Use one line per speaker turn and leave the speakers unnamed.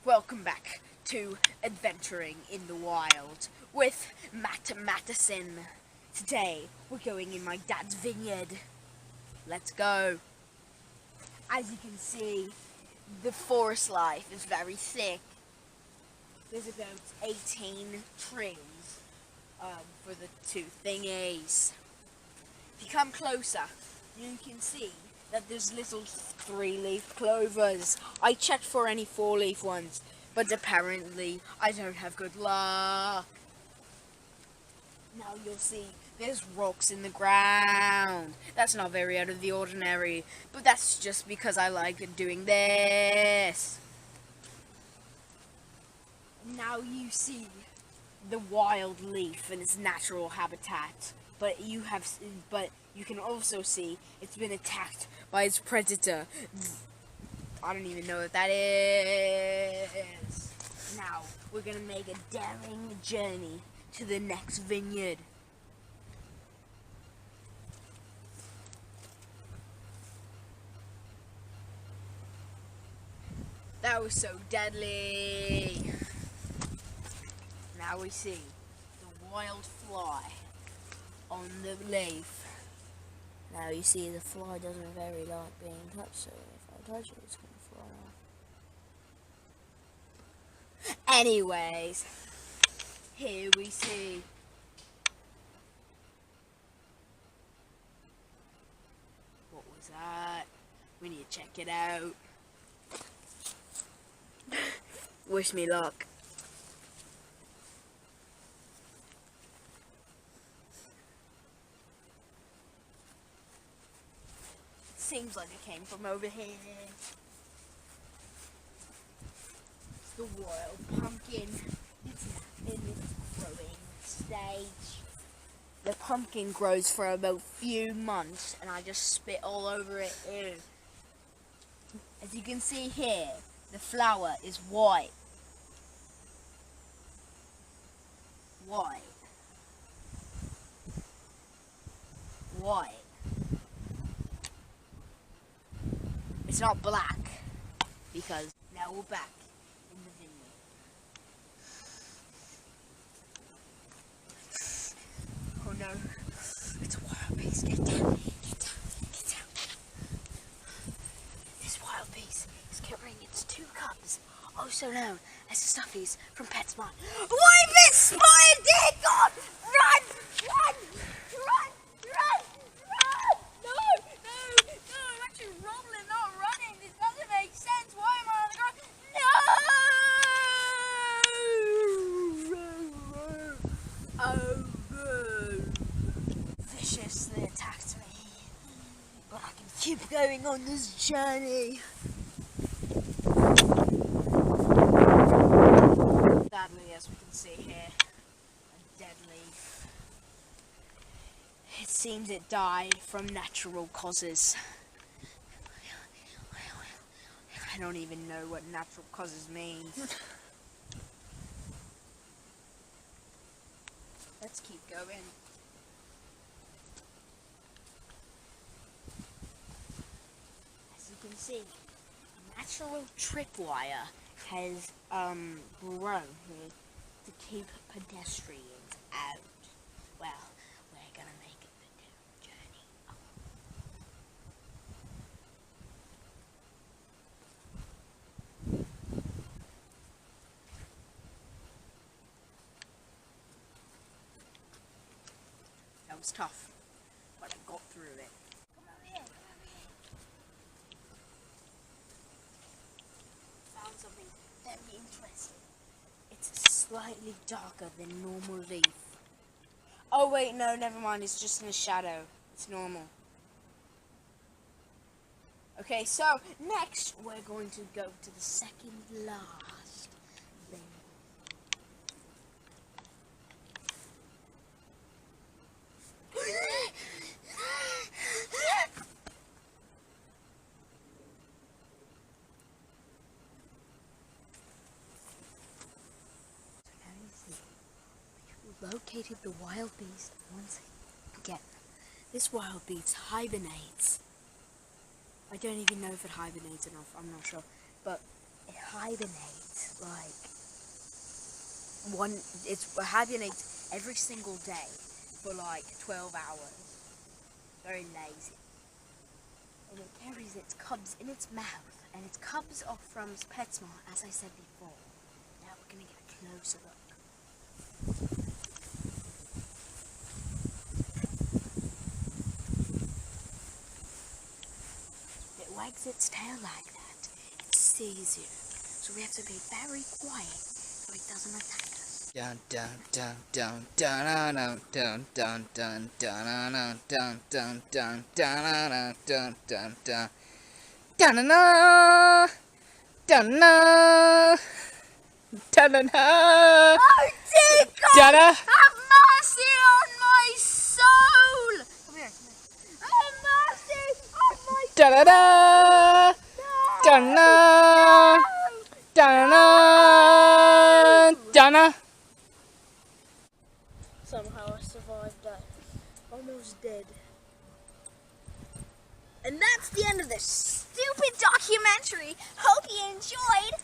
Welcome back to Adventuring in the Wild with Matison. Today, we're going in my dad's vineyard. Let's go. As you can see, the forest life is very thick. There's about 18 trees for the two thingies. If you come closer, you can see that there's little 3-leaf clovers. I checked for any 4-leaf ones, but apparently I don't have good luck. Now you'll see there's rocks in the ground. That's not very out of the ordinary, but that's just because I like doing this. Now you see the wild leaf in its natural habitat, but you can also see it's been attacked by its predator. I don't even know what that is. Now we're gonna make a daring journey to the next vineyard. That was so deadly. Now we see the wild fly on the leaf. Now you see the fly doesn't very like being touched, so if I touch it, it's going to fly off. Anyways, here we see what was that? We need to check it out. Wish me luck. Seems like it came from over here. The wild pumpkin. It's in its growing stage. The pumpkin grows for about a few months, and I just spit all over it. Ew. As you can see here, the flower is white. White. White. It's not black, because now we're back in the vineyard. Oh no, it's a wild beast. Get down, get down, get down. This wild beast is carrying its 2 cubs, also known as the stuffies from PetSmart. Why been spotted, dear God! Run! Run! Run! Run! Run! No! No! No! I'm actually rolling, not running. This doesn't make sense. Why am I on the ground? No! Oh, no. Viciously attacked me. But I can keep going on this journey. Sadly, as we can see here, a dead leaf. It seems it died from natural causes. I don't even know what natural causes means. Let's keep going. As you can see, natural tripwire has grown here to keep pedestrians out. Well, we're gonna make it the journey. That was tough, but I got through it. Come over here, come over here. Found something very interesting. It's slightly darker than normal leaf. Oh wait, no, never mind. It's just in a shadow. It's normal. Okay, so next we're going to go to the second last thing. Located the wild beast once again. This wild beast hibernates. I don't even know if it hibernates enough, I'm not sure, but it hibernates it hibernates every single day for like 12 hours. Very lazy. And it carries its cubs in its mouth, and its cubs are from PetSmart, as I said before. Now we're gonna get a closer look. It wags its tail like that. It sees you. So we have to be very quiet so it doesn't attack us.
Dun dun dun dun dun dun dun dun dun dun dun dun dun dun dun dun dun dun dun dun.
Oh dear God! Have mercy on my soul! Come here, Have mercy on my
Dun.
Somehow I survived that. Almost dead. And that's the end of this stupid documentary. Hope you enjoyed.